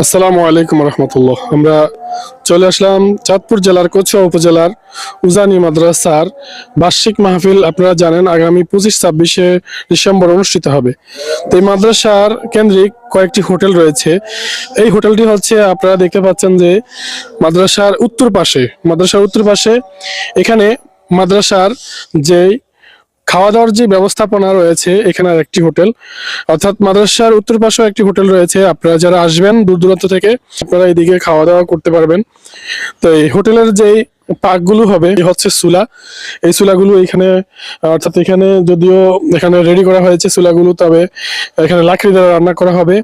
আসসালামু আলাইকুম রহমতুল্লাহ। আমরা চলে আসলাম চাঁদপুর জেলার কচুয়া উপজেলার উজানি মাদ্রাসার বার্ষিক মাহফিল। আপনারা জানেন আগামী 25-26 ডিসেম্বর অনুষ্ঠিত হবে। তো এই মাদ্রাসার কেন্দ্রিক কয়েকটি হোটেল রয়েছে। এই হোটেলটি হচ্ছে, আপনারা দেখতে পাচ্ছেন যে মাদ্রাসার উত্তর পাশে এখানে মাদ্রাসার যে খাওয়া দাওয়ার যে ব্যবস্থাপনা রয়েছে, এখানে একটি হোটেল, অর্থাৎ মাদ্রাসার উত্তর পাশেও একটি হোটেল রয়েছে। আপনারা যারা আসবেন দূর দূরান্ত থেকে, আপনারা এদিকে খাওয়া দাওয়া করতে পারবেন। তো এই হোটেলের যে পাকগুলো হবে হচ্ছে চুলা। এই চুলাগুলো এখানে, অর্থাৎ এখানে যদিও এখানে রেডি করা হয়েছে চুলাগুলো, তবে এখানে লাকড়ি দ্বারা রান্না করা হবে।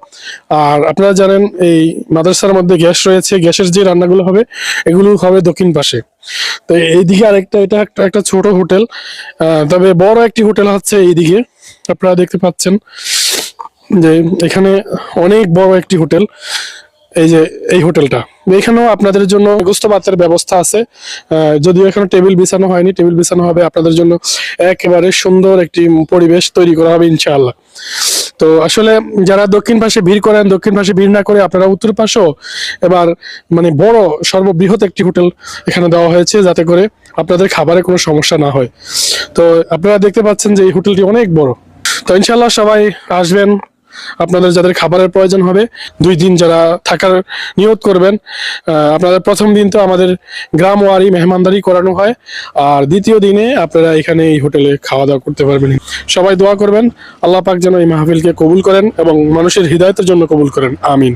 আর আপনারা জানেন এই মাদ্রাসার মধ্যে গ্যাস রয়েছে, গ্যাসের যে রান্নাগুলো হবে এগুলো হবে দক্ষিণ পাশে। তো এইদিকে আরেকটা, এটা একটা ছোট হোটেল, তবে বড় একটি হোটেল হচ্ছে এইদিকে। আপনারা দেখতে পাচ্ছেন যে এখানে অনেক বড় একটি হোটেল। এই যে এই হোটেলটা, এখানেও আপনাদের জন্য গোস্ত ভাতের ব্যবস্থা আছে। যদিও এখানে টেবিল বিছানো হয়নি, টেবিল বিছানো হবে আপনাদের জন্য। একেবারে সুন্দর একটি পরিবেশ তৈরি করা হবে ইনশাআল্লাহ। তো আসলে যারা দক্ষিণ পাশে ভিড় করেন, দক্ষিণ পাশে ভিড় না করে আপনারা উত্তর পাশেও এবার মানে বড় সর্ববৃহৎ একটি হোটেল এখানে দেওয়া হয়েছে, যাতে করে আপনাদের খাবারে কোনো সমস্যা না হয়। তো আপনারা দেখতে পাচ্ছেন যে এই হোটেলটি অনেক বড়। তো ইনশাআল্লাহ সবাই আসবেন, আপনাদের যাদের খাবারের প্রয়োজন হবে। 2 দিন যারা থাকার নিয়ত করবেন, আপনাদের প্রথম দিন তো আমাদের গ্রামওয়ারি মেহমানদারি করানো হয়, আর দ্বিতীয় দিনে আপনারা এখানে এই হোটেলে খাওয়া দাওয়া করতে পারবেন। সবাই দোয়া করবেন আল্লাহ পাক যেন এই মাহফিলকে কবুল করেন এবং মানুষের হৃদায়তের জন্য কবুল করেন, আমিন।